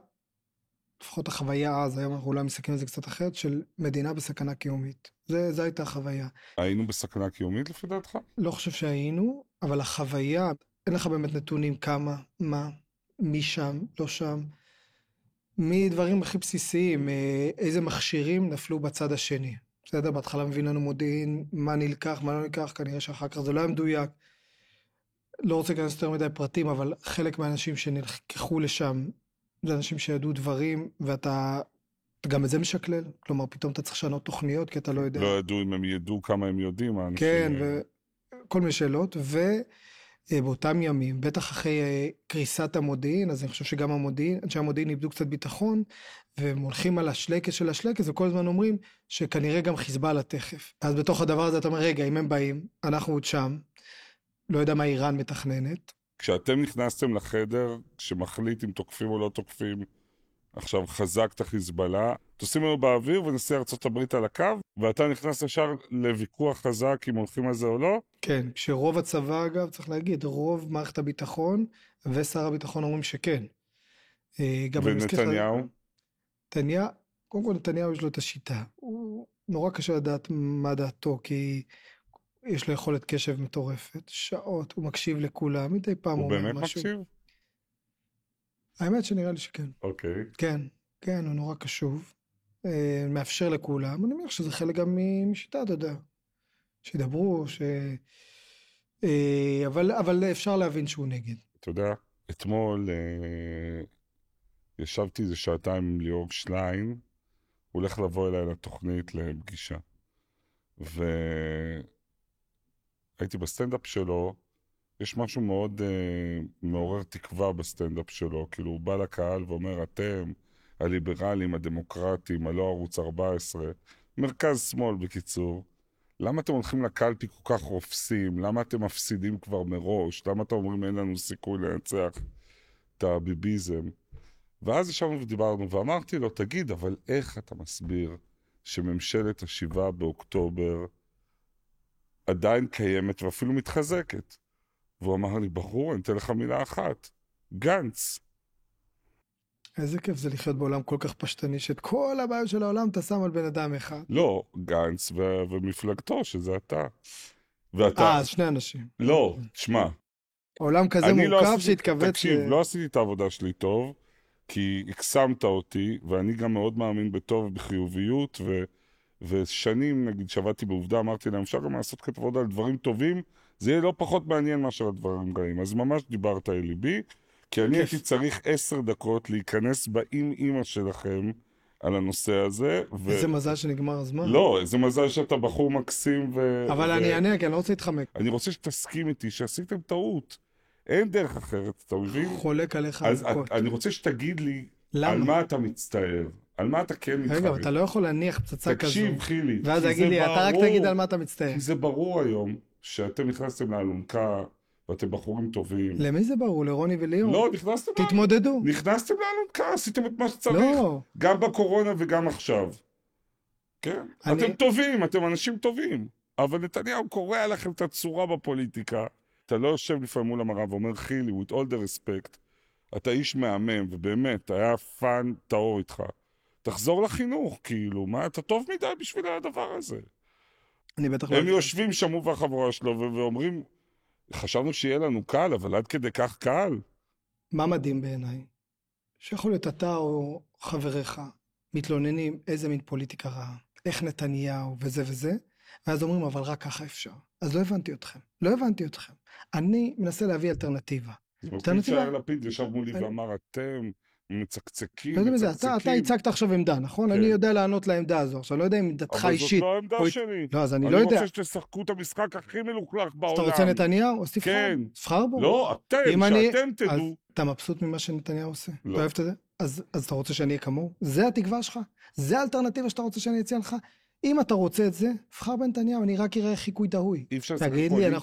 לפחות החוויה אז, היום אנחנו אולי מסתכלים על זה קצת אחרת, של מדינה בסכנה קיומית. זו הייתה החוויה. היינו בסכנה קיומית לפי דעתך? לא חושב שהיינו, אבל החוויה, אין לך באמת נתונים כמה, מה, מי שם, לא שם, מדברים הכי בסיסיים, איזה מכשירים נפלו בצד השני. בסדר, בהתחלה מביא לנו מודיעין, מה נלקח, מה לא נלקח, כנראה שאחר כך זה לא היה מדויק. לא רוצה להיכנס יותר מדי פרטים, אבל חלק מהאנשים שנלקחו לשם, זה אנשים שידעו דברים, ואתה גם את זה משקלל. כלומר, פתאום אתה צריך לשנות תוכניות, כי אתה לא יודע. לא ידעו אם הם ידעו כמה הם יודעים, האנשים... כן, וכל מיני שאלות, ובאותם ימים, בטח אחרי קריסת המודיעין, אז אני חושב שגם אנשי המודיעין איבדו קצת ביטחון, והם הולכים על השלקס של השלקס, וכל הזמן אומרים שכנראה גם חיזבאללה תכף. אז בתוך הדבר הזה אתה אומר, רגע, אם הם באים, אנחנו עוד שם, לא יודע מה איראן מתכננת. כשאתם נכנסתם לחדר, שמחליט אם תוקפים או לא תוקפים, עכשיו חזק את החיזבאללה, תוסעים לנו באוויר ונשיא ארצות הברית על הקו, ואתה נכנס ישר לוויכוח חזק אם הולכים על זה או לא? כן, כשרוב הצבא, אגב, צריך להגיד, רוב מערכת הביטחון ושר הביטחון אומרים שכן. ונתניהו? קודם כל נתניהו יש לו את השיטה. הוא נורא קשה לדעת מה דעתו, כי יש לו יכולת קשב מטורפת. שעות, הוא מקשיב לכולם, מדי פעם הוא אומר משהו. הוא באמת מקשיב? האמת שנראה לי שכן. אוקיי. כן, הוא נורא קשוב. מאפשר לכולם. אני מניח שזה חלק גם משיטה, אתה יודע. שידברו, אבל אפשר להבין שהוא נגד. אתה יודע, אתמול ישבתי איזה שעתיים עם ליאור שליין, הוא הולך לבוא אליי לתוכנית לפגישה. והייתי בסטנדאפ שלו, יש משהו מאוד מעורר תקווה בסטנדאפ שלו, כאילו הוא בא לקהל ואומר, אתם, הליברלים, הדמוקרטים, הלא ערוץ 14, מרכז שמאל בקיצור, למה אתם הולכים לקלפי כל כך רופסים? למה אתם מפסידים כבר מראש? למה אתם אומרים אין לנו סיכוי לנצח את הביביזם? ואז ישבנו ודיברנו ואמרתי לו, תגיד, אבל איך אתה מסביר שממשלת ה7 באוקטובר עדיין קיימת ואפילו מתחזקת? והוא אמר לי, ברור, אני אתן לך מילה אחת, גנץ. איזה כיף זה לחיות בעולם כל כך פשטני, שאת כל הבעיות של העולם אתה שם על בן אדם אחד. לא, גנץ ומפלגתו, שזה אתה. אז שני אנשים. לא, תשמע. עולם כזה מורכב שהתכווץ... תקשיב, לא עשיתי את העבודה שלי טוב, כי הקסמת אותי, ואני גם מאוד מאמין בטוב ובחיוביות, ושנים, נגיד, שעבדתי בעובדה, אמרתי להם, אפשר גם לעשות כתבות על דברים טובים, זה יהיה לא פחות מעניין מאשר הדברים רעים. אז ממש דיברת אל ליבי, כי אני הייתי צריך 10 דקות להיכנס עם אמא שלכם על הנושא הזה. איזה מזל שנגמר הזמן. לא, איזה מזל שאתה בחור מקסים אבל אני אענה, כי אני לא רוצה להתחמק. אני רוצה שתסכים איתי שעשיתם טעות. אין דרך אחרת, אתה מבין? חולק עליך אז אני רוצה שתגיד לי על מה אתה מצטער. על מה אתה כן מתחרט. רגע, אתה לא יכול להניח פצצה כזו. תקשיב, חילי. ואז תגיד לי, אתה רק תגיד על מה אתה מצטער. כי זה ברור היום שאתם נכנסתם לאלונקה, ואתם בחורים טובים. למי זה ברור? לרוני וליאור? לא, נכנסתם תתמודדו. נכנסתם לאלונקה, עשיתם את מה שצריך. לא. גם בקורונה וגם עכשיו. כן? אתם טובים, אתם אנשים טובים. אבל נתניהו קורא לכם את הצורה בפוליטיקה. אתה לא יושב לפעמים מול המראה ואומר, חילי, with all the respect, אתה איש מהמם, ובאמת, היה פן טהור איתך. תחזור לחינוך, כאילו, מה, אתה טוב מדי בשביל הדבר הזה. הם יושבים שמו והחבורה שלו ואומרים, חשבנו שיהיה לנו קל, אבל עד כדי כך קל. מה מדהים בעיניי? שיכול להיות אתה או חבריך מתלוננים איזה מין פוליטיקה רעה, איך נתניהו וזה וזה, ואז אומרים, אבל רק ככה אפשר. אז לא הבנתי אתכם. אני מנסה להביא אלטרנטיבה. יאיר לפיד ישב מולי ואמר, אתם מצקצקים. אתה הצגת עכשיו עמדה, נכון? אני יודע לענות לעמדה הזו. עכשיו, לא יודע אם עמדתך אישית. אבל זאת לא העמדה שלי. לא, אז אני לא יודע. אני רוצה שתשחקו את המשחק הכי מלוכלך בעולם. אתה רוצה נתניהו? אז תבחר. כן. תבחר בו. לא, שאתם תדעו. אתה מבסוט ממה שנתניהו עושה? לא. אתה אוהב את זה? אז אתה רוצה שאני אהיה כמוהו? זה התקווה שלך? זה האלטרנטיבה שאתה רוצה שאני אציע לך? אם אתה רוצה את זה, תבחר בנתניהו, אני רק אראה חיקוי דהוי. אי אפשר לעשות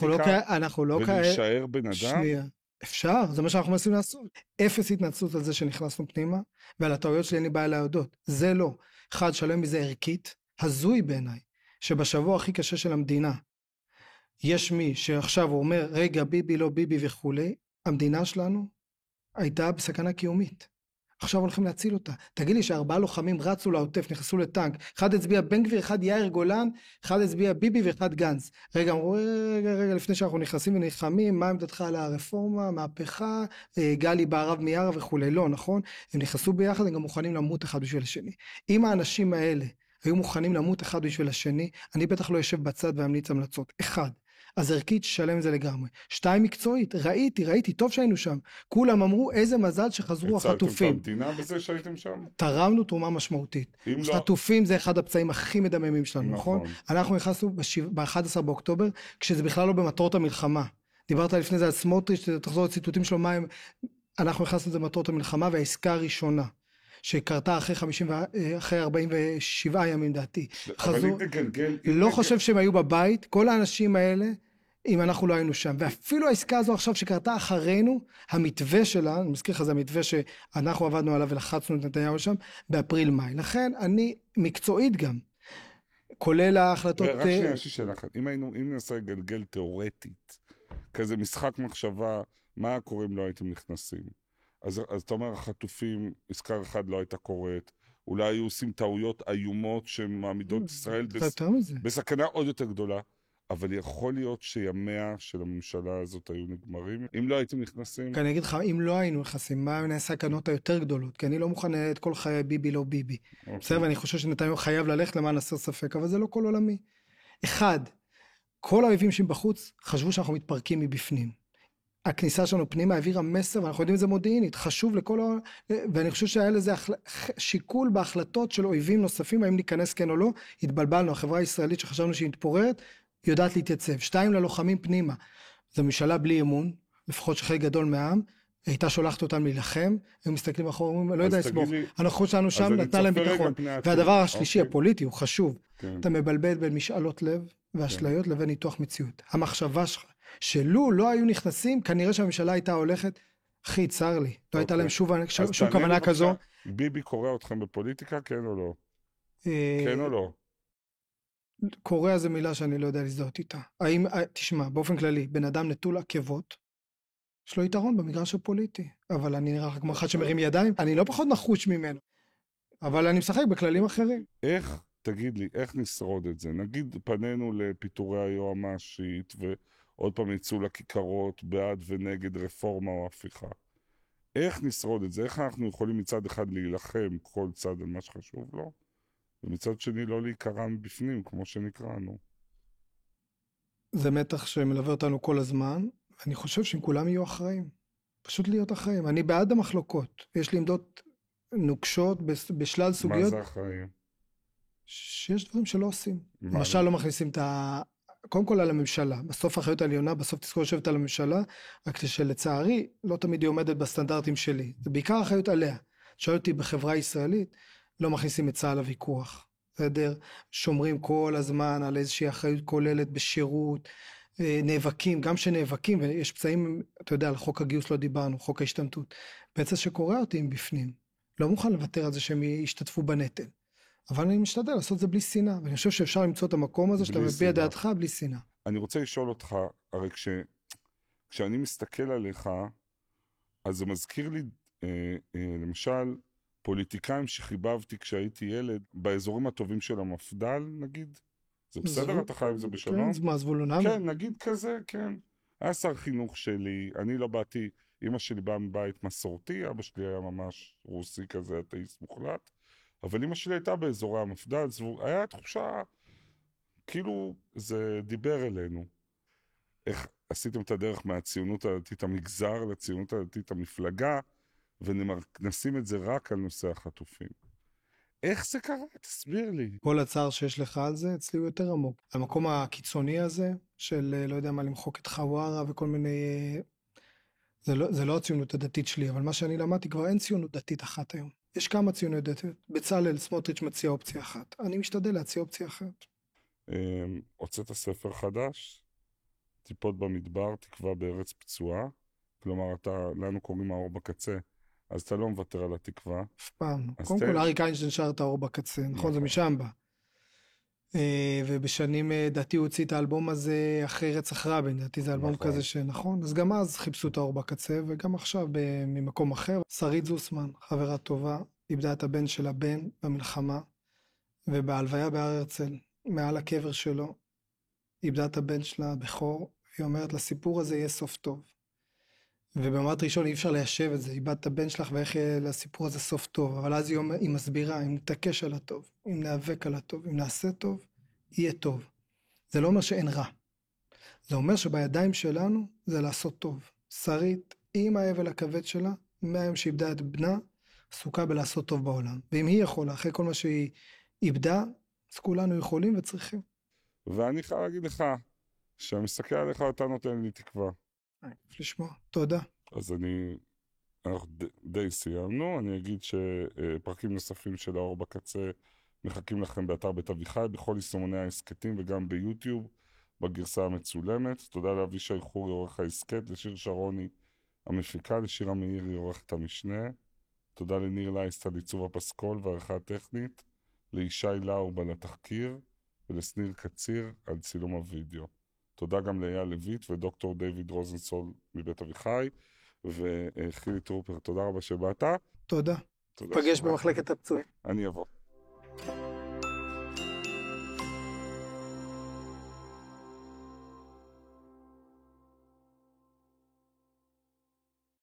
פוליטיקה ולהישאר בן אדם? שנייה. אפשר, זה מה שאנחנו מנסים לעשות. אפס התנצלות על זה שנכנסנו פנימה, ועל הטעויות שלי אין לי בעיה להודות. זה לא. אחד, שלם מזה ערכית, הזוי בעיניי, שבשבוע הכי קשה של המדינה, יש מי שעכשיו אומר, רגע, ביבי, לא ביבי וכולי, המדינה שלנו הייתה בסכנה קיומית. עכשיו הולכים להציל אותה. תגיד לי ש4 לוחמים רצו לעוטף, נכנסו לטנק, אחד הצביע בן גביר, אחד יאיר גולן, אחד הצביע ביבי ואחד גנץ. רגע, אמרו, רגע, לפני שאנחנו נכנסים ונלחמים, מה עמדתך על הרפורמה, מהפכה, גלי בערב מיארה וכולי, לא, נכון? הם נכנסו ביחד, הם גם מוכנים למות אחד בשביל השני. אם האנשים האלה היו מוכנים למות אחד בשביל השני, אני בטח לא יושב בצד ואמליץ המלצות. אחד. אז ערכית שלם את זה לגמרי. 2 מקצועית, ראיתי, טוב שהיינו שם. כולם אמרו איזה מזל שחזרו החטופים. הצלתם את המדינה בזה שהייתם שם? תרמנו תרומה משמעותית. לא... חטופים זה אחד הפצעים הכי מדממים שלנו, נכון? אנחנו נכנסנו ב-11 באוקטובר, כשזה בכלל לא במטרות המלחמה. דיברת לפני זה על סמוטריץ', תחזור לציטוטים שלו, אנחנו נכנסנו את זה במטרות המלחמה, והעסקה הראשונה. שקרתה אחרי 47 ימים דעתי. לא חושב שהם היו בבית, כל האנשים האלה, אם אנחנו לא היינו שם. ואפילו העסקה הזו עכשיו שקרתה אחרינו, המתווה שלה, אני מזכיר לך, זה המתווה שאנחנו עבדנו עליו ולחצנו את נתניהו שם, באפריל-מאי. לכן אני מקצועית גם, כולל ההחלטות... רק שנייה, שאלה אחת. אם ננסה לגלגל תיאורטית, כזה משחק מחשבה, מה קורה אם לא הייתם נכנסים? אז אתה אומר, החטופים, עסקה אחד לא הייתה קורית, אולי היו עושים טעויות איומות שמעמידות ישראל בסכנה עוד יותר גדולה, אבל יכול להיות שימיה של הממשלה הזאת היו נגמרים, אם לא הייתם נכנסים? כי אני אגיד לך, אם לא היינו נכנסים, מה הן הסכנות היותר גדולות? כי אני לא מוכן את כל חיי ביבי לא ביבי. בסדר, ואני חושב שנתניהו חייב ללכת למען הסר ספק, אבל זה לא כל עולמי. אחד, כל האויבים שבחוץ חשבו שאנחנו מתפרקים מבפנים. הכניסה שלנו פנימה העבירה מסר, ואנחנו יודעים את זה מודיעינית, חשוב ואני חושב שהיה לזה שיקול בהחלטות של אויבים נוספים, האם ניכנס כן או לא, התבלבלנו, החברה הישראלית שחשבנו שהיא מתפוררת, יודעת להתייצב. 2, ללוחמים פנימה, זו ממשלה בלי אמון, לפחות שחלק גדול מהעם, הייתה שולחת אותם להילחם, הם מסתכלים אחורה, אומרים, לא יודע לסמוך, הנוכחות שלנו שם נתנה להם ביטחון. והדבר השלישי, הפוליטי, הוא חשוב. אתה מבלבל בין משאלות לב ואשליות לבין ניתוח מציאות. המחשבה שלך, שלו לא היו נכנסים, כנראה שהממשלה הייתה הולכת, אחי, צר לי, לא הייתה להם שום כוונה כזו. ביבי קורא אתכם בפוליטיקה, כן או לא? כן או לא? קורא זה מילה שאני לא יודע להזדהות איתה. תשמע, באופן כללי, בן אדם נטול עקבות, יש לו יתרון במגרש הפוליטי, אבל אני נראה כמו אחד שמרים ידיים, אני לא פחות נחוש ממנו, אבל אני משחק בכללים אחרים. תגיד לי, איך נשרוד את זה? נגיד פנינו לפיטורי היועמ"שית עוד פעם יצאו לכיכרות בעד ונגד רפורמה או הפיכה. איך נשרוד את זה? איך אנחנו יכולים מצד אחד להילחם כל צד על מה שחשוב לו, ומצד שני לא להיקרע מבפנים, כמו שנקראנו? זה מתח שמלווה אותנו כל הזמן. אני חושב שאם כולם יהיו אחראים, פשוט להיות אחראים. אני בעד המחלוקות. יש לי עמדות נוקשות בשלל סוגיות. מה זה אחראים? שיש דברים שלא עושים. למשל לא מכניסים קודם כל על הממשלה, בסוף האחריות העליונה, בסוף תזכור לשבת על הממשלה, רק שלצערי לא תמיד היא עומדת בסטנדרטים שלי, זה בעיקר האחריות עליה. שואל אותי בחברה הישראלית, לא מכניסים את צה"ל לוויכוח, בסדר? שומרים כל הזמן על איזושהי אחריות כוללת בשירות, נאבקים, גם שנאבקים, ויש פצעים, אתה יודע, על חוק הגיוס לא דיברנו, חוק ההשתמטות, בעצם שקורא אותי עם בפנים, לא מוכן לוותר על זה שהם ישתתפו בנטל. אבל אני משתדל לעשות זה בלי שנאה, ואני חושב שאפשר למצוא את המקום הזה, שאתה מביע דעתך בלי שנאה. אני רוצה לשאול אותך, הרי כשאני מסתכל עליך, אז זה מזכיר לי, למשל, פוליטיקאים שחיבבתי כשהייתי ילד, באזורים הטובים של המפד"ל, נגיד? זה בסדר? אתה חי עם זה בשלום? כן, מה, זבולונם? כן, נגיד כזה, כן. היה שר חינוך שלי, אני לא באתי, אמא שלי באה מבית מסורתי, אבא שלי היה ממש רוסי כזה, אתאיסט מוחלט. אבל אמא שלי הייתה באזורי המפד"ל, היה תחושה, כאילו זה דיבר אלינו. איך עשיתם את הדרך מהציונות הדתית המגזר לציונות הדתית המפלגה, ונשים את זה רק על נושא החטופים. איך זה קרה? תסביר לי. כל הצער שיש לך על זה, אצלי הוא יותר עמוק. המקום הקיצוני הזה, של לא יודע מה, למחוק את חווארה וכל מיני... זה לא הציונות הדתית שלי, אבל מה שאני למדתי, כבר אין ציונות דתית אחת היום. יש כמה ציונות דתית. בצלאל, סמוטריץ' מציע אופציה אחת. אני משתדל להציע אופציה אחת. הוצאת ספר חדש, טיפות במדבר, תקווה בארץ פצועה. כלומר, לנו קוראים האור בקצה, אז אתה לא מוותר על התקווה. אף פעם. קודם כל, אריק איינשטיין שר את האור בקצה, נכון? זה משם בא. ובשנים, דעתי הוא הוציא את האלבום הזה אחרי רצח רבין, דעתי זה אלבום נכון. כזה שנכון, אז גם אז חיפשו את האור בקצה, וגם עכשיו ממקום אחר. שרית זוסמן, חברה טובה, איבדה את הבן שלה בן במלחמה, ובהלוויה בהר הרצל, מעל הקבר שלו, איבדה את הבן שלה בכור, היא אומרת לסיפור הזה יהיה סוף טוב. ובמבט ראשון אי אפשר ליישב את זה, איבדת את הבן שלך ואיך יהיה לסיפור הזה סוף טוב, אבל אז היא מסבירה, אם נתעקש על הטוב, אם נאבק על הטוב, אם נעשה טוב, יהיה טוב. זה לא אומר שאין רע. זה אומר שבידיים שלנו זה לעשות טוב. שרית, עם האבל הכבד שלה, מהיום שאיבדה את בנה, עסוקה בלעשות טוב בעולם. ואם היא יכולה, אחרי כל מה שהיא איבדה, אז כולנו יכולים וצריכים. ואני חייב להגיד לך, כשמסתכל עליך אתה נותן לי תקווה. כיף לשמוע. תודה. אז אנחנו די סיימנו. אני אגיד שפרקים נוספים של האור בקצה מחכים לכם באתר בית אביחי, בכל יישומוני ההסקטים וגם ביוטיוב, בגרסה המצולמת. תודה לאבישי חורי, עורך ההסקט, לשיר שרוני המפיקה, לשירה מאירי, עורכת המשנה. תודה לניר לייסט על עיצוב הפסקול והערכה הטכנית, לישי לאוב על התחקיר, ולסניר קציר על צילום הוידאו. תודה גם לאייל לויט ודוקטור דיוויד רוזנסול מבית אביחי, וחילי טרופר, תודה רבה שבאת. תודה. תודה פגש שבאת. במחלקת הפצועים. אני אבוא.